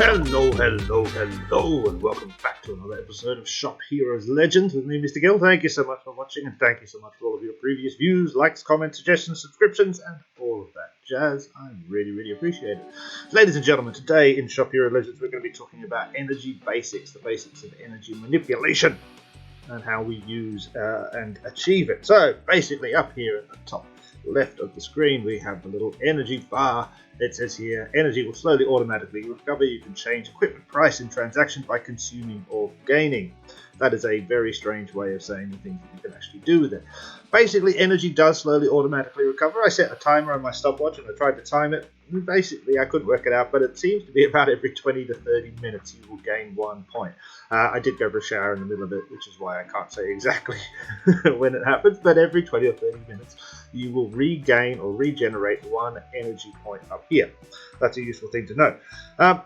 Hello, and welcome back to another episode of Shop Heroes Legends with me, Mr. Gill. Thank you so much for watching, and thank you so much for all of your previous views, likes, comments, suggestions, subscriptions, and all of that jazz. I really appreciate it. Ladies and gentlemen, today in Shop Hero Legends, we're going to be talking about energy basics, the basics of energy manipulation, and how we use and achieve it. So, basically, up here at the top left of the screen, we have the little energy bar. It says here, energy will slowly automatically recover. You can change equipment price in transactions by consuming or gaining. That is a very strange way of saying the things that you can actually do with it. Basically, energy does slowly automatically recover. I set a timer on my stopwatch and I tried to time it. Basically, I couldn't work it out, but it seems to be about every 20 to 30 minutes you will gain 1 point. I did go for a shower in the middle of it, which is why I can't say exactly when it happens, but every 20 or 30 minutes you will regain or regenerate 1 energy point up here. That's a useful thing to know.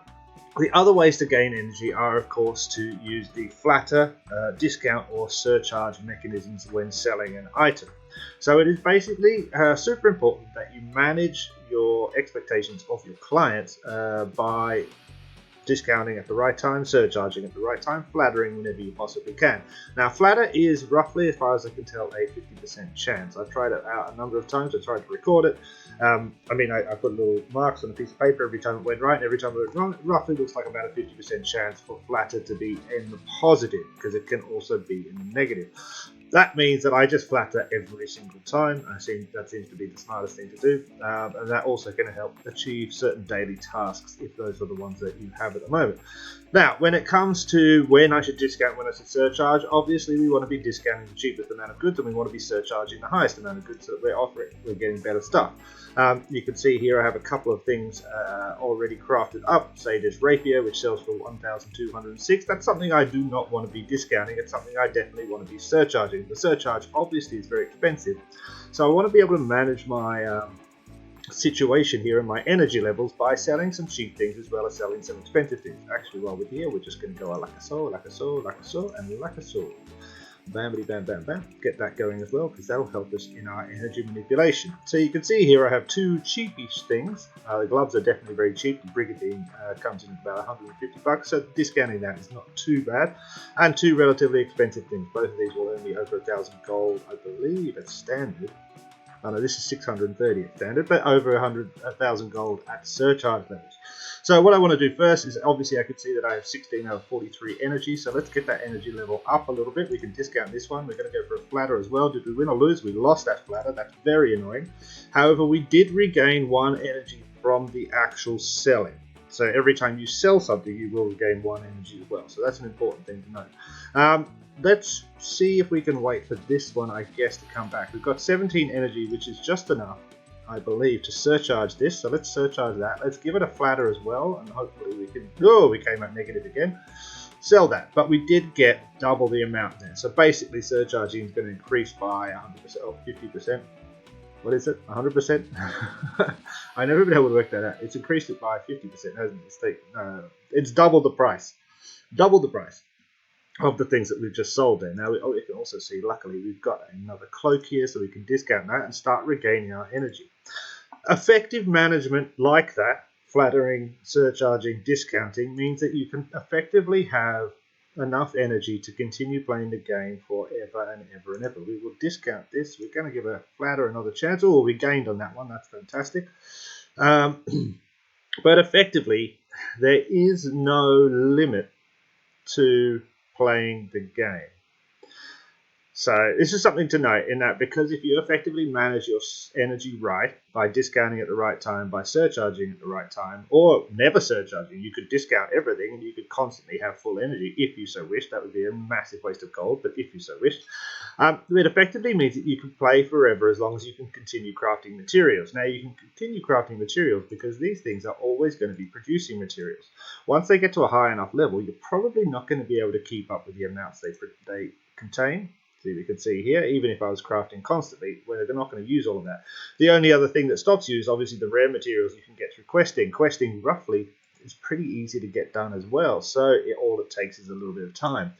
The other ways to gain energy are, of course, to use the flatter, discount or surcharge mechanisms when selling an item. So it is basically super important that you manage your expectations of your clients by discounting at the right time, surcharging at the right time, flattering whenever you possibly can. Now, flatter is roughly, as far as I can tell, a 50% chance. I've tried it out a number of times. I tried to record it. I put little marks on a piece of paper every time it went right, and every time it went wrong. It roughly looks like about a 50% chance for flatter to be in the positive, because it can also be in the negative. That means that I just flatter every single time. That seems to be the smartest thing to do, and that also can help achieve certain daily tasks if those are the ones that you have at the moment. Now, when it comes to when I should discount, when I should surcharge, obviously we want to be discounting the cheapest amount of goods, and we want to be surcharging the highest amount of goods so that we're getting better stuff. You can see here I have a couple of things already crafted up. Say this rapier, which sells for 1,206. That's something I do not want to be discounting. It's something I definitely want to be surcharging. The surcharge obviously is very expensive, so I want to be able to manage my situation here and my energy levels by selling some cheap things as well as selling some expensive things. Actually, while we're here, we're just going to go like so, and like so. Bamity bam bam bam. Get that going as well, because that'll help us in our energy manipulation. So you can see here I have 2 cheapish things. The gloves are definitely very cheap. The Brigandine comes in at about 150 bucks, so discounting that is not too bad. And 2 relatively expensive things. Both of these will earn me over 1,000 gold, I believe, at standard. Oh no, this is 630 at standard, but over 1,000 gold at surcharge levels. So what I want to do first is, obviously I can see that I have 16 out of 43 energy, so let's get that energy level up a little bit. We can discount this one. We're going to go for a flatter as well. Did we win or lose? We lost that flatter. That's very annoying. However, we did regain 1 energy from the actual selling. So every time you sell something, you will regain 1 energy as well. So that's an important thing to know. Let's see if we can wait for this one, I guess, to come back. We've got 17 energy, which is just enough, I believe, to surcharge this. So let's surcharge that. Let's give it a flatter as well, and hopefully we can... Oh, we came out negative again. Sell that. But we did get double the amount there. So basically, surcharging is going to increase by 100% or 50%. What is it? 100%? I never been able to work that out. It's increased it by 50%, hasn't it? It's double the price. Double the price of the things that we've just sold there. Now, you can also see, luckily, we've got another cloak here, so we can discount that and start regaining our energy. Effective management like that, flattering, surcharging, discounting, means that you can effectively have enough energy to continue playing the game forever and ever and ever. We will discount this. We're going to give a flatter another chance. Oh, we gained on that one. That's fantastic. But effectively, there is no limit to playing the game. So this is something to note, in that because if you effectively manage your energy right by discounting at the right time, by surcharging at the right time, or never surcharging, you could discount everything and you could constantly have full energy if you so wish. That would be a massive waste of gold, but if you so wished. It effectively means that you can play forever as long as you can continue crafting materials. Now, you can continue crafting materials because these things are always going to be producing materials. Once they get to a high enough level, you're probably not going to be able to keep up with the amounts they contain. So we can see here, even if I was crafting constantly, well, they're not going to use all of that. The only other thing that stops you is obviously the rare materials you can get through questing. Questing, roughly, is pretty easy to get done as well. So all it takes is a little bit of time.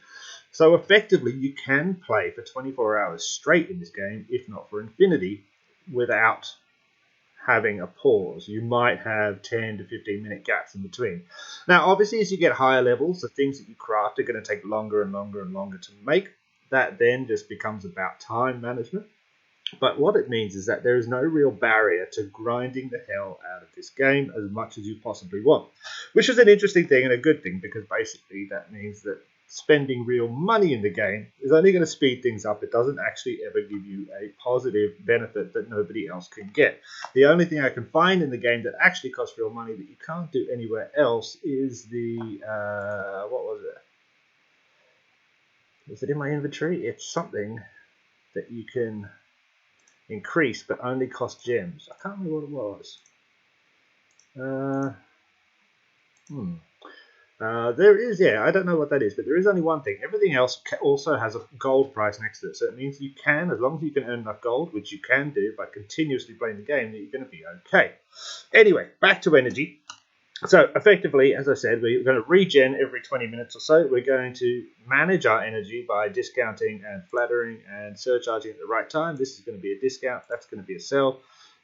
So effectively, you can play for 24 hours straight in this game, if not for infinity, without having a pause. You might have 10 to 15 minute gaps in between. Now, obviously, as you get higher levels, the things that you craft are going to take longer and longer and longer to make. That then just becomes about time management. But what it means is that there is no real barrier to grinding the hell out of this game as much as you possibly want, which is an interesting thing and a good thing, because basically that means that spending real money in the game is only going to speed things up. It doesn't actually ever give you a positive benefit that nobody else can get. The only thing I can find in the game that actually costs real money that you can't do anywhere else is the, what was it? Is it in my inventory? It's something that you can increase but only cost gems. I can't remember what it was. There is, yeah, I don't know what that is, but there is only one thing. Everything else also has a gold price next to it, so it means you can, as long as you can earn enough gold, which you can do by continuously playing the game, that you're going to be okay. Anyway, back to energy. So effectively, as I said, we're going to regen every 20 minutes or so. We're going to manage our energy by discounting and flattering and surcharging at the right time. This is going to be a discount. That's going to be a sell.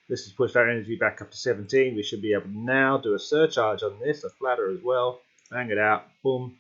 This has pushed our energy back up to 17. We should be able to now do a surcharge on this, a flatter as well. Bang it out. Boom.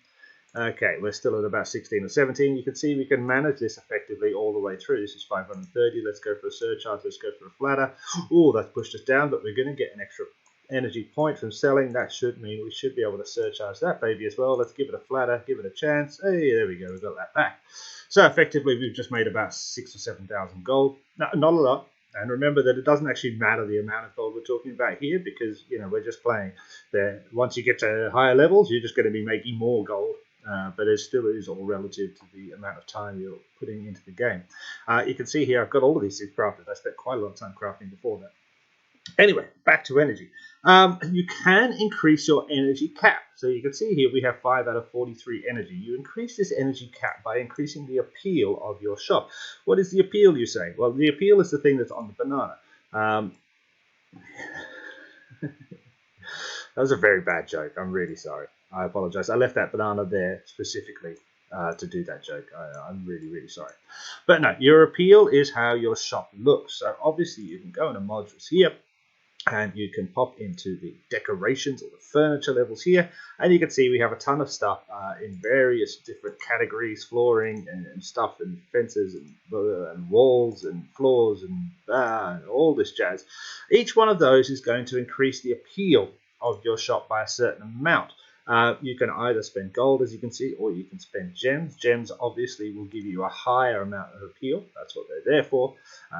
Okay, we're still at about 16 or 17. You can see we can manage this effectively all the way through. This is 530. Let's go for a surcharge. Let's go for a flatter. Oh, that's pushed us down, but we're going to get an extra energy point from selling. That should mean we should be able to surcharge that baby as well. Let's give it a flatter, give it a chance. Hey, there we go, we've got that back. So effectively we've just made about 6,000 or 7,000 gold. No, not a lot. And remember that it doesn't actually matter the amount of gold we're talking about here, because we're just playing there. Once you get to higher levels, you're just going to be making more gold. But it still is all relative to the amount of time you're putting into the game. You can see here I've got all of these things crafted. I spent quite a lot of time crafting before that. Anyway, back to energy. You can increase your energy cap. So you can see here we have 5 out of 43 energy. You increase this energy cap by increasing the appeal of your shop. What is the appeal, you say? Well, the appeal is the thing that's on the banana. That was a very bad joke. I'm really sorry. I apologize. I left that banana there specifically to do that joke. I'm really, really sorry. But no, your appeal is how your shop looks. So obviously you can go into modules here, and you can pop into the decorations or the furniture levels here, and you can see we have a ton of stuff in various different categories, flooring and stuff, and fences and walls and floors and all this jazz. Each one of those is going to increase the appeal of your shop by a certain amount. You can either spend gold, as you can see, or you can spend gems. Gems obviously will give you a higher amount of appeal. That's what they're there for,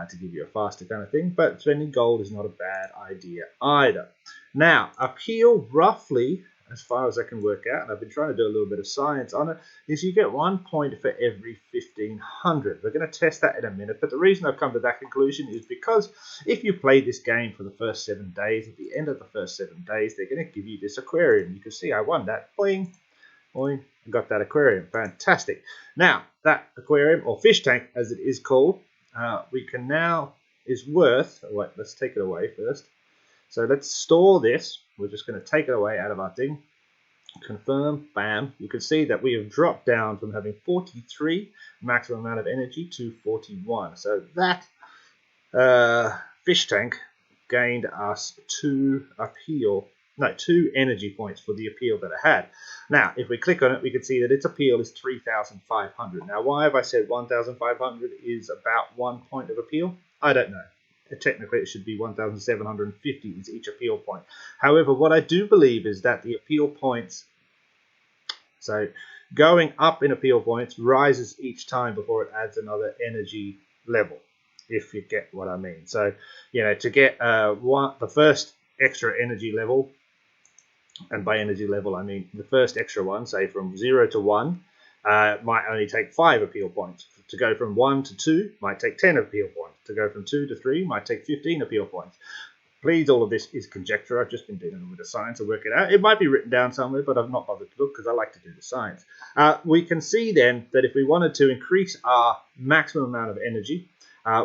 to give you a faster kind of thing. But spending gold is not a bad idea either. Now, appeal roughly, as far as I can work out, and I've been trying to do a little bit of science on it, is you get 1 point for every 1,500. We're going to test that in a minute, but the reason I've come to that conclusion is because if you play this game for the first 7 days, at the end of the first 7 days, they're going to give you this aquarium. You can see I won that. Boing, boing, I got that aquarium. Fantastic. Now, that aquarium, or fish tank as it is called, we can now, is worth, wait, let's take it away first. So let's store this. We're just going to take it away out of our thing. Confirm, bam. You can see that we have dropped down from having 43 maximum amount of energy to 41. So that fish tank gained us 2 energy points for the appeal that it had. Now, if we click on it, we can see that its appeal is 3,500. Now, why have I said 1,500 is about 1 point of appeal? I don't know. Technically, it should be 1,750 is each appeal point. However, what I do believe is that the appeal points, so going up in appeal points, rises each time before it adds another energy level, if you get what I mean. So, to get the first extra energy level, and by energy level I mean the first extra one, say from 0 to 1, might only take 5 appeal points. To go from 1 to 2 might take 10 appeal points. To go from 2 to 3 might take 15 appeal points. Please, all of this is conjecture. I've just been doing a little bit of science to work it out. It might be written down somewhere, but I've not bothered to look because I like to do the science. We can see then that if we wanted to increase our maximum amount of energy,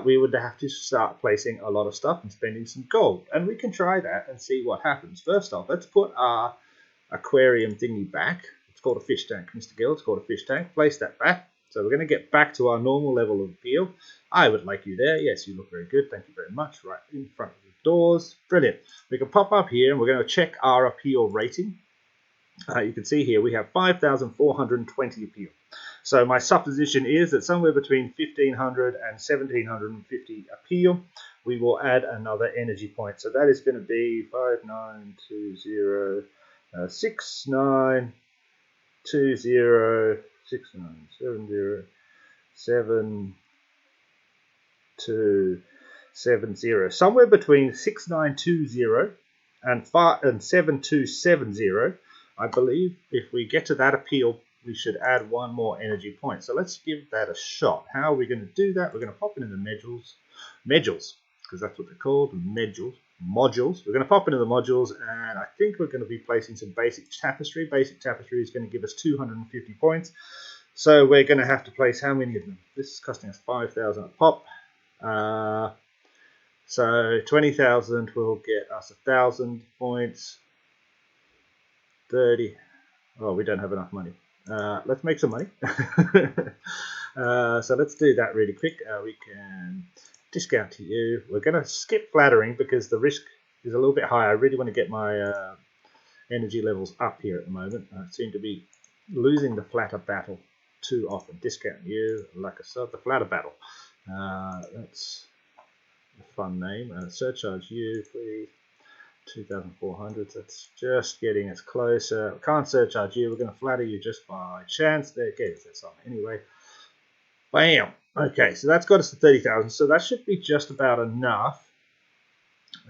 we would have to start placing a lot of stuff and spending some gold. And we can try that and see what happens. First off, let's put our aquarium thingy back. It's called a fish tank, Mr. Gill. It's called a fish tank. Place that back. So we're going to get back to our normal level of appeal. I would like you there. Yes, you look very good. Thank you very much. Right in front of the doors. Brilliant. We can pop up here and we're going to check our appeal rating. You can see here we have 5,420 appeal. So my supposition is that somewhere between 1,500 and 1,750 appeal, we will add another energy point. So that is going to be 5920 6920 6970 7270. Somewhere between 6920 and 7270. I believe if we get to that appeal, we should add one more energy point. So let's give that a shot. How are we going to do that? We're going to pop into the modules, because that's what they're called, modules. We're going to pop into the modules, and I think we're going to be placing some basic tapestry. Basic tapestry is going to give us 250 points. So we're going to have to place how many of them? This is costing us 5,000 a pop. So 20,000 will get us 1,000 points. 30. Oh, we don't have enough money. Let's make some money. So let's do that really quick. We can discount to you. We're going to skip flattering because the risk is a little bit high. I really want to get my energy levels up here at the moment. I seem to be losing the flatter battle too often. Discount you, like I said, the flatter battle. That's a fun name. Surcharge you, please. 2,400. That's just getting us closer. Can't surcharge you. We're going to flatter you just by chance. There, okay, that's on anyway. Bam. Okay, so that's got us to 30,000. So that should be just about enough.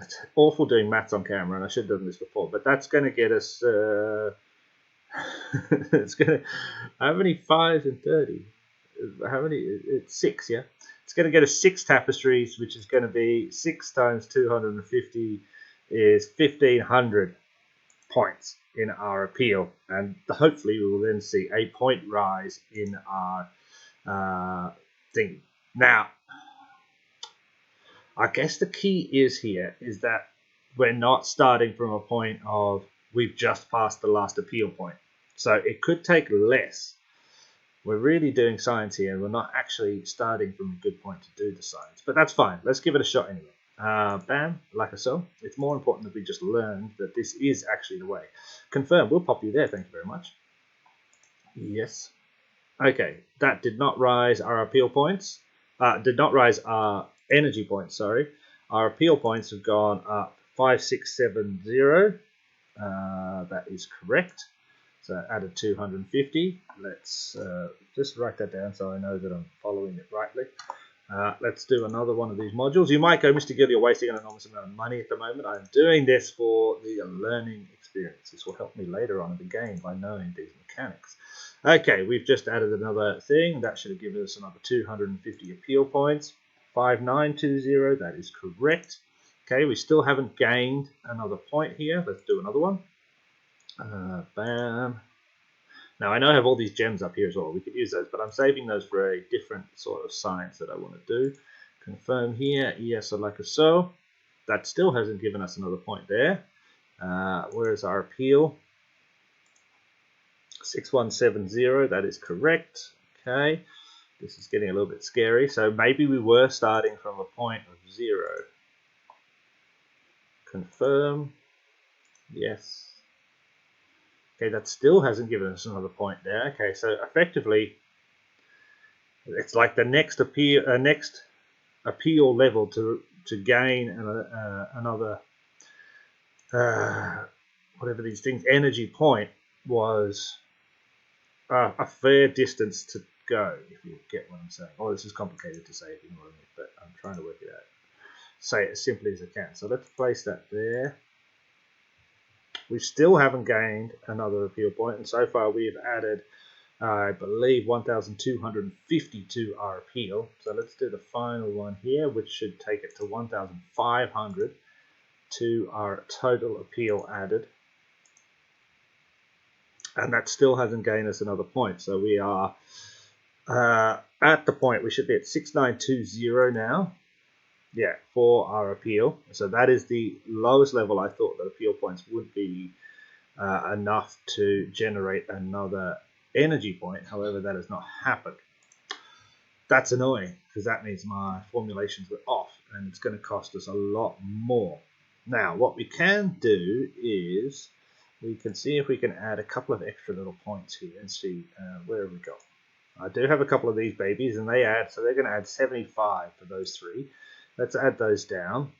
It's awful doing maths on camera, and I should have done this before. But that's going to get us. It's going to. How many 5s in 30? How many? It's 6, yeah. It's going to get us 6 tapestries, which is going to be 6 times 250. Is 1,500 points in our appeal, and hopefully we will then see a point rise in our thing. Now, I guess the key is that we're not starting from a point of we've just passed the last appeal point, so it could take less. We're really doing science here, and we're not actually starting from a good point to do the science, but that's fine. Let's give it a shot anyway. Bam, like so. It's more important that we just learned that this is actually the way. Confirm, we'll pop you there, thank you very much. Yes. Okay, that did not rise our appeal points. Did not rise our energy points, sorry. Our appeal points have gone up 5670. That is correct. So added 250. Let's just write that down so I know that I'm following it rightly. Let's do another one of these modules. You might go, Mr. Gill, you're wasting an enormous amount of money at the moment. I'm doing this for the learning experience. This will help me later on in the game by knowing these mechanics. Okay, we've just added another thing. That should have given us another 250 appeal points. 5920, that is correct. Okay, we still haven't gained another point here. Let's do another one. Bam. Now, I know I have all these gems up here as well. We could use those, but I'm saving those for a different sort of science that I want to do. Confirm here. Yes, I'd like so. That still hasn't given us another point there. Where is our appeal? 6170. That is correct. Okay. This is getting a little bit scary. So maybe we were starting from a point of 0. Confirm. Yes. Okay, that still hasn't given us another point there. Okay, so effectively, it's like the next appeal level to gain another whatever these things energy point was a fair distance to go. If you get what I'm saying. Oh, this is complicated to say if you know what I mean, but I'm trying to work it out. Say it as simply as I can. So let's place that there. We still haven't gained another appeal point, and so far we've added, I believe, 1,250 to our appeal. So let's do the final one here, which should take it to 1,500 to our total appeal added. And that still hasn't gained us another point. So we are at the point, we should be at 6920 now. Yeah, for our appeal. So that is the lowest level I thought that appeal points would be enough to generate another energy point. However, that has not happened. that's annoying because that means my formulations were off and it's going to cost us a lot more. Now, what we can do is we can see if we can add a couple of extra little points here and see where we go. I do have a couple of these babies and they add, so they're going to add 75 for those three. Let's add those down.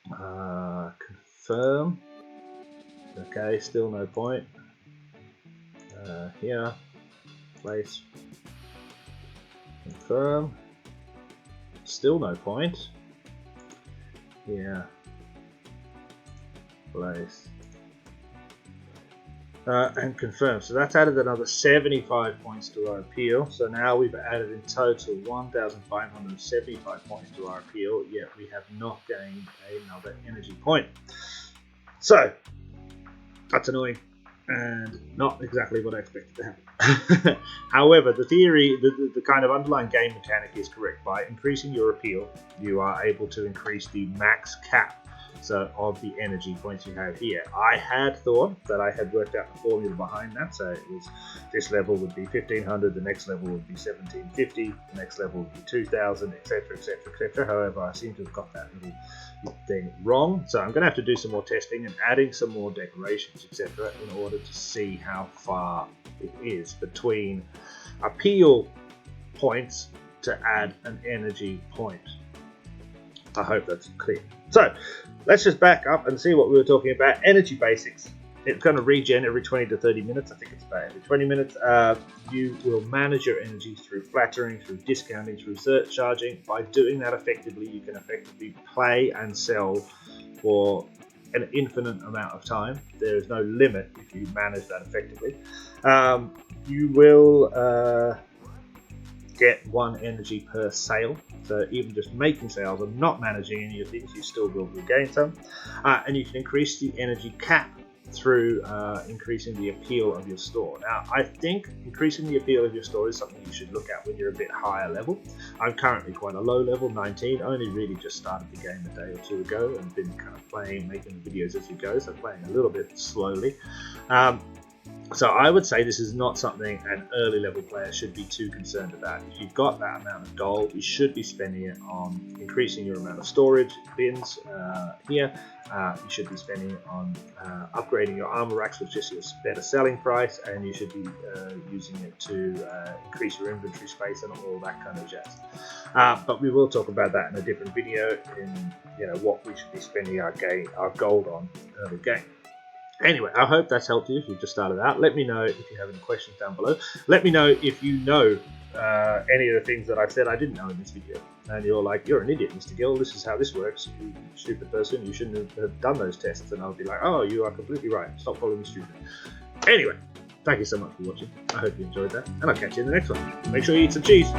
Confirm. Okay, still no point. Here, place. Confirm. Still no point. Here, place. And confirm. So that's added another 75 points to our appeal. So now we've added in total 1,575 points to our appeal, yet we have not gained another energy point. So that's annoying and not exactly what I expected to happen. However, the theory, the kind of underlying game mechanic is correct. By increasing your appeal, you are able to increase the max cap of the energy points you have here. I had thought that I had worked out the formula behind that, so it was this level would be 1500, the next level would be 1750, the next level would be 2000, etc, etc, etc. However, I seem to have got that little thing wrong, so I'm going to have to do some more testing and adding some more decorations, etc, in order to see how far it is between appeal points to add an energy point. I hope that's clear. So let's just back up and see what we were talking about. Energy basics. It's going to regen every 20 to 30 minutes. I think it's about every 20 minutes. You will manage your energy through flattering, through discounting, through surcharging. By doing that effectively, you can effectively play and sell for an infinite amount of time. There is no limit if you manage that effectively. You will get 1 energy per sale. So even just making sales and not managing any of things, you still will gain some. And you can increase the energy cap through increasing the appeal of your store. Now, I think increasing the appeal of your store is something you should look at when you're a bit higher level. I'm currently quite a low level, 19, only really just started the game a day or two ago and been kind of playing, making videos as we go, so playing a little bit slowly. So I would say this is not something an early level player should be too concerned about. If you've got that amount of gold, you should be spending it on increasing your amount of storage bins here. You should be spending it on upgrading your armor racks with just your better selling price, and you should be using it to increase your inventory space and all that kind of jazz. But we will talk about that in a different video in what we should be spending our gold on early game. Anyway, I hope that's helped you if you've just started out. Let me know if you have any questions down below. Let me know if you know any of the things that I've said I didn't know in this video. And you're like, you're an idiot, Mr. Gill. This is how this works. You stupid person. You shouldn't have done those tests. And I'll be like, oh, you are completely right. Stop calling me stupid. Anyway, thank you so much for watching. I hope you enjoyed that. And I'll catch you in the next one. Make sure you eat some cheese.